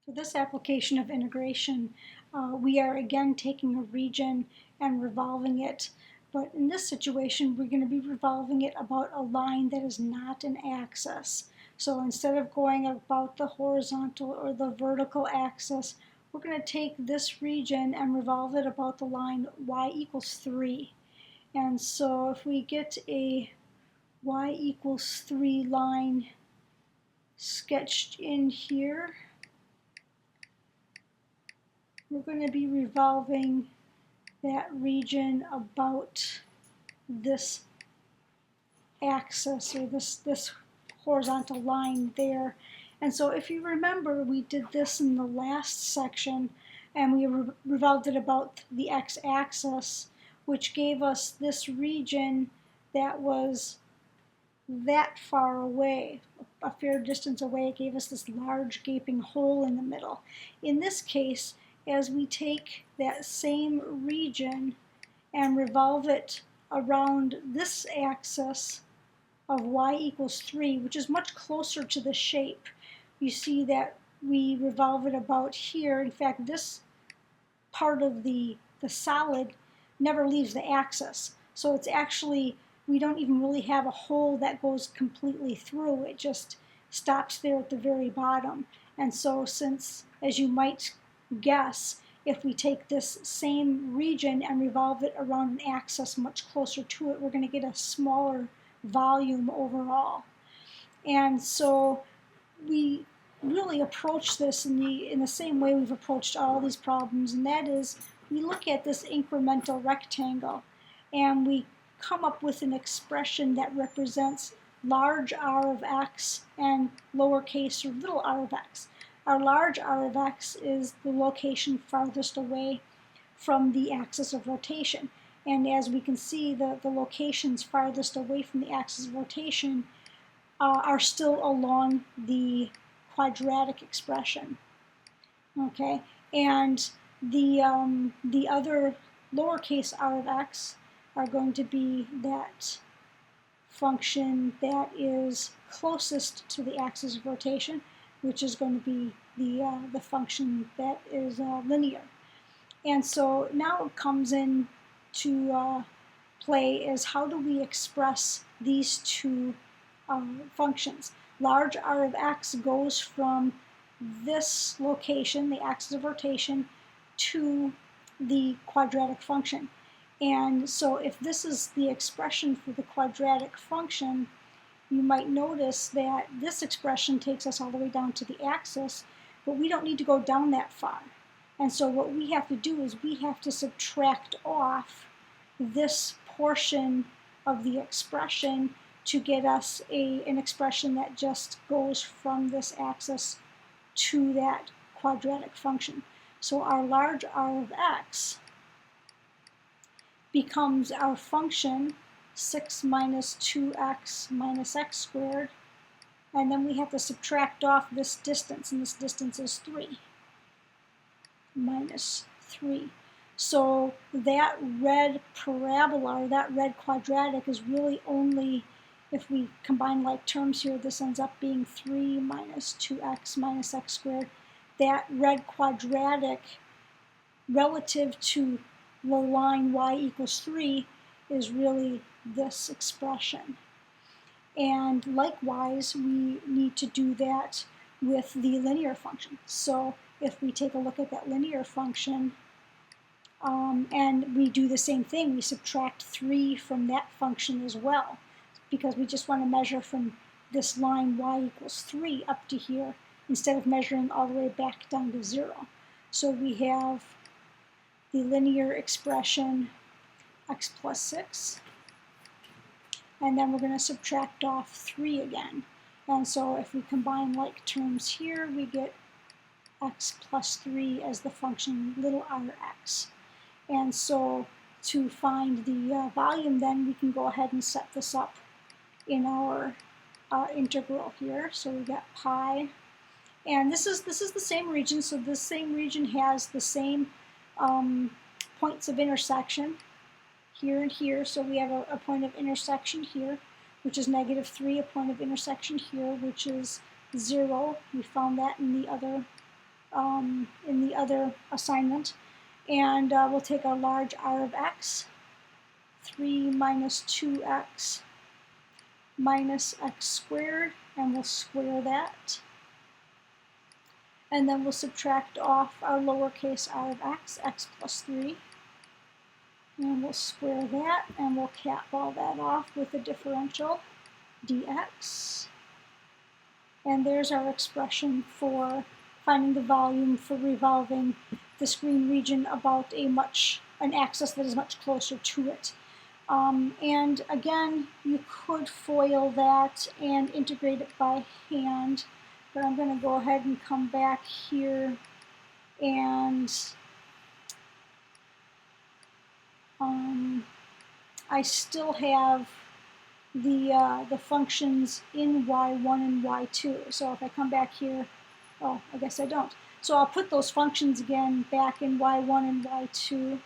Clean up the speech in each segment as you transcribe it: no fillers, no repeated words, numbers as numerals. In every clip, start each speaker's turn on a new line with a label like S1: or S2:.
S1: For this application of integration, we are again taking a region and revolving it. But in this situation, we're going to be revolving it about a line that is not an axis. So instead of going about the horizontal or the vertical axis, we're going to take this region and revolve it about the line y equals 3. And so if we get a y equals 3 line sketched in here, we're going to be revolving that region about this axis or this horizontal line there. And so if you remember, we did this in the last section and we revolved it about the x-axis, which gave us this region that was that far away, a fair distance away. It gave us this large gaping hole in the middle. In this case, as we take that same region and revolve it around this axis of y equals 3, which is much closer to the shape, you see that we revolve it about here. In fact, this part of the solid never leaves the axis. So it's actually, we don't even really have a hole that goes completely through. It just stops there at the very bottom. And so since, as you might guess, if we take this same region and revolve it around an axis much closer to it, we're going to get a smaller volume overall. And so we really approach this in the same way we've approached all these problems, and that is we look at this incremental rectangle and we come up with an expression that represents large R of x and lowercase or little r of x. Our large R of x is the location farthest away from the axis of rotation. And as we can see, the locations farthest away from the axis of rotation are still along the quadratic expression. Okay, and the other lowercase r of x are going to be that function that is closest to the axis of rotation, which is going to be the function that is linear. And so now it comes in to play is how do we express these two functions. Large R of x goes from this location, the axis of rotation, to the quadratic function. And so if this is the expression for the quadratic function, you might notice that this expression takes us all the way down to the axis, but we don't need to go down that far. And so what we have to do is we have to subtract off this portion of the expression to get us an expression that just goes from this axis to that quadratic function. So our large R of x becomes our function 6 minus 2x minus x squared, and then we have to subtract off this distance, and this distance is 3 minus 3. So that red parabola, or that red quadratic, is really only, if we combine like terms here, this ends up being 3 minus 2x minus x squared. That red quadratic relative to the line y equals 3 is really this expression. And likewise, we need to do that with the linear function. So if we take a look at that linear function, and we do the same thing, we subtract 3 from that function as well, because we just want to measure from this line y equals 3 up to here, instead of measuring all the way back down to 0. So we have the linear expression x plus 6, and then we're going to subtract off 3 again. And so if we combine like terms here, we get x plus 3 as the function little rx. And so to find the volume, then we can go ahead and set this up in our integral here. So we got pi, and this is the same region. So this same region has the same points of intersection here and here. So we have a point of intersection here, which is -3, a point of intersection here, which is 0. We found that in the other in the other assignment. And we'll take our large R of x, 3 minus 2x minus x squared, and we'll square that. And then we'll subtract off our lowercase r of x, x plus 3. And we'll square that, and we'll cap all that off with a differential dx. And there's our expression for finding the volume for revolving this green region about an axis that is much closer to it. And again, you could FOIL that and integrate it by hand, but I'm going to go ahead and come back here and I still have the functions in y1 and y2. So if I come back here, oh, I guess I don't. So I'll put those functions again back in y1 and y2.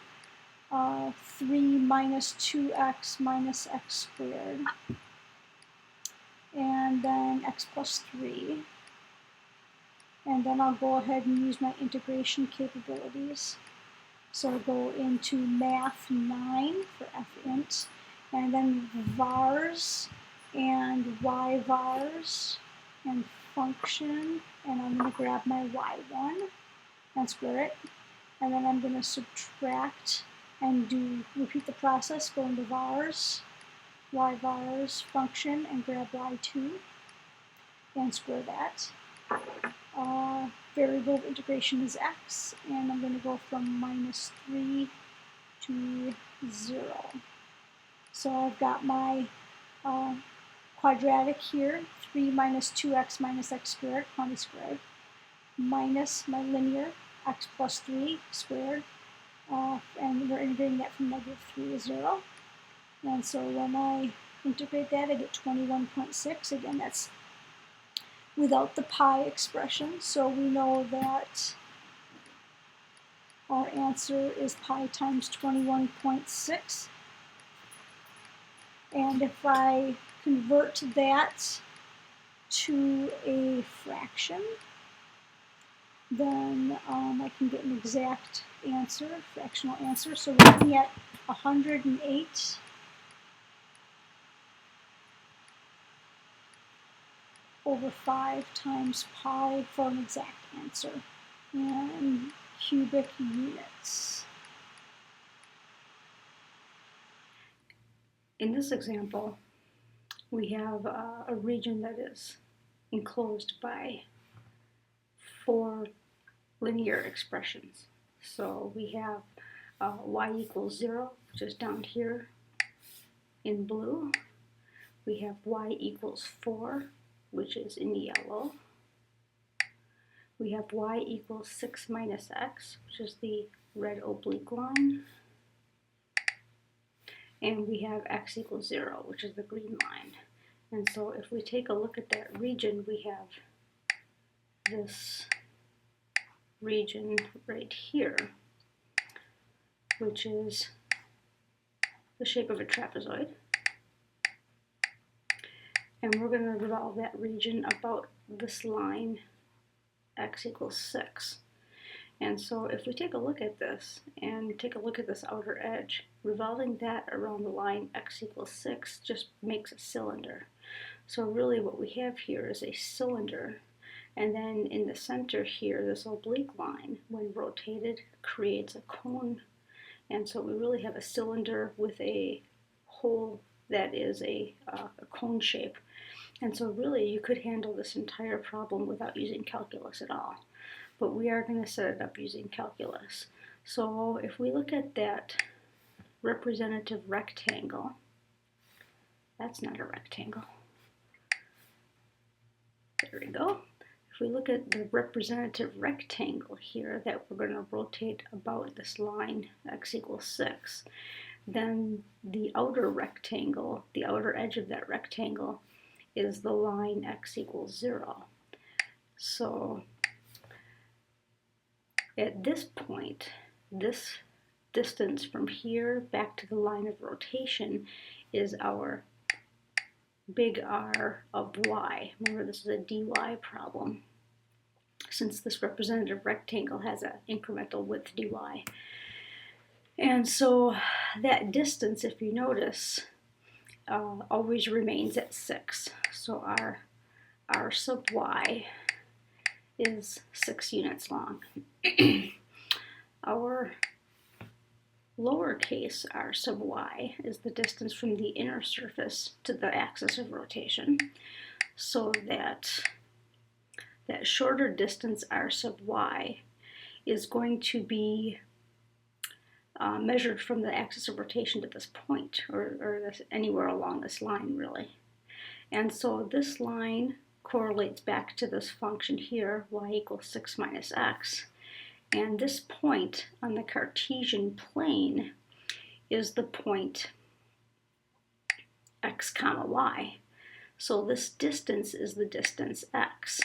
S1: 3 minus 2x minus x squared. And then x plus 3. And then I'll go ahead and use my integration capabilities. So I'll go into math 9 for fint, and then vars and y vars and function, and I'm going to grab my y1 and square it, and then I'm going to subtract and repeat the process, go into vars, y vars function, and grab y2 and square that. Variable of integration is x, and I'm going to go from minus 3 to 0. So I've got my quadratic here, 3 minus 2x minus x squared, quantity squared, minus my linear, x plus 3 squared, and we're integrating that from negative 3 to 0. And so when I integrate that, I get 21.6. Again, that's without the pi expression, so we know that our answer is pi times 21.6. And if I convert that to a fraction, then I can get an exact answer, fractional answer. So we're looking at 108 over 5 times pi for an exact answer in cubic units. In this example, we have a region that is enclosed by 4 linear expressions. So we have y equals 0, which is down here in blue. We have y equals 4, which is in yellow. We have y equals 6 minus x, which is the red oblique line. And we have x equals 0, which is the green line. And so if we take a look at that region, we have this region right here, which is the shape of a trapezoid. And we're going to revolve that region about this line, x equals 6. And so if we take a look at this and take a look at this outer edge, revolving that around the line x equals 6 just makes a cylinder. So really what we have here is a cylinder, and then in the center here, this oblique line, when rotated, creates a cone. And so we really have a cylinder with a hole that is a cone shape. And so really you could handle this entire problem without using calculus at all. But we are going to set it up using calculus. So if we look at that representative rectangle, that's not a rectangle. There we go. If we look at the representative rectangle here that we're going to rotate about this line, x equals 6, then the outer rectangle, the outer edge of that rectangle, is the line x equals 0. So at this point, this distance from here back to the line of rotation is our big R of y. Remember, this is a dy problem. since this representative rectangle has an incremental width dy. And so that distance, if you notice, always remains at 6. So our sub y is 6 units long. Our lowercase r sub y is the distance from the inner surface to the axis of rotation. So that shorter distance r sub y is going to be measured from the axis of rotation to this point, or this, anywhere along this line, really. And so this line correlates back to this function here, y equals 6 minus x. And this point on the Cartesian plane is the point x comma y. So this distance is the distance x.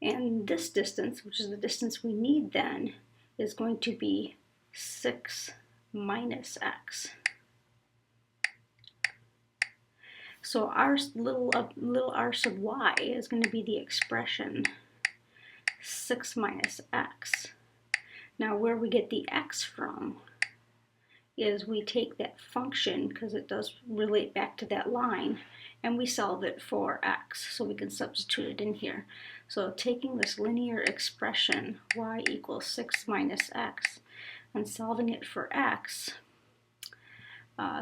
S1: And this distance, which is the distance we need then, is going to be 6 minus x. So our little r sub y is going to be the expression 6 minus x. Now where we get the x from is we take that function, because it does relate back to that line, and we solve it for x, so we can substitute it in here. So taking this linear expression, y equals 6 minus x, and solving it for x,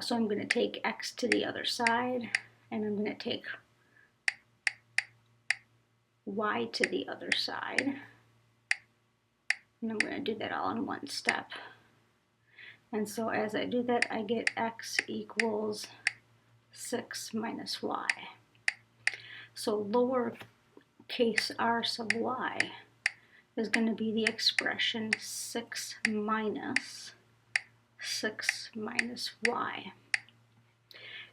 S1: so I'm going to take x to the other side, and I'm going to take y to the other side, and I'm going to do that all in one step. And so as I do that, I get x equals 6 minus y. So lowercase r sub y is going to be the expression 6 minus y.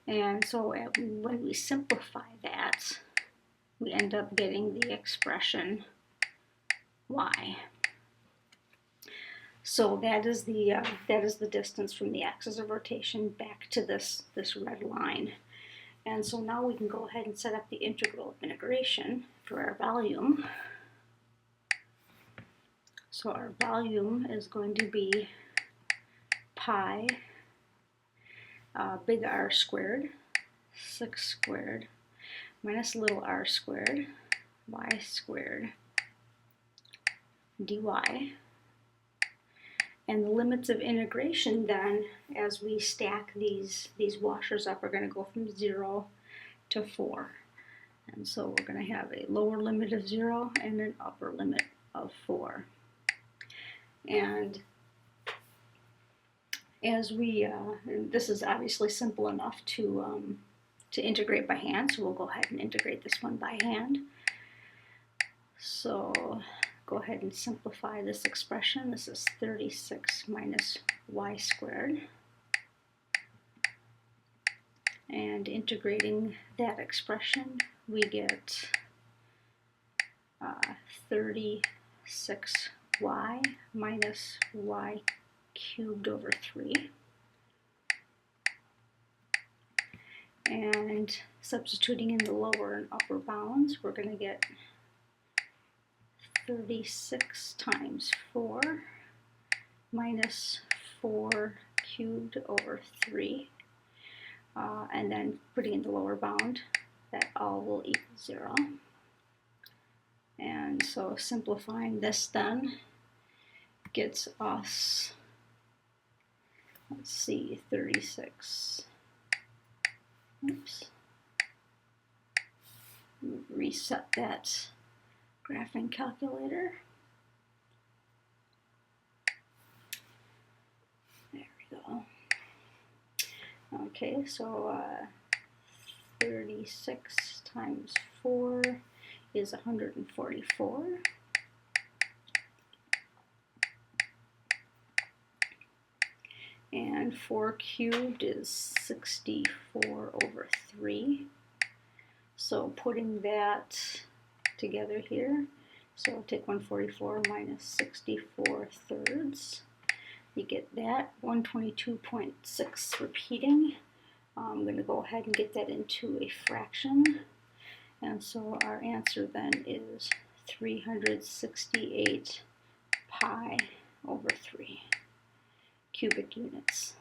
S1: And so when we simplify that, we end up getting the expression y. So that is the distance from the axis of rotation back to this red line. And so now we can go ahead and set up the integral of integration for our volume. So our volume is going to be pi big R squared, 6 squared, minus little r squared, y squared, dy. And the limits of integration then, as we stack these washers up, are going to go from 0 to 4. And so we're going to have a lower limit of 0 and an upper limit of 4. And as we, this is obviously simple enough to integrate by hand, so we'll go ahead and integrate this one by hand. So go ahead and simplify this expression. This is 36 minus y squared. And integrating that expression, we get 36y minus y cubed over 3. And substituting in the lower and upper bounds, we're going to get 36 times 4 minus 4 cubed over 3. And then putting in the lower bound, that all will equal 0. And so simplifying this then gets us, let's see, 36. Oops. Reset that graphing calculator. There we go. Okay, so 36 times 4 is 144. And 4 cubed is 64 over 3. So putting that together here, so I'll take 144 minus 64 thirds. You get that, 122.6 repeating. I'm going to go ahead and get that into a fraction. And so our answer then is 368 pi over 3 cubic units.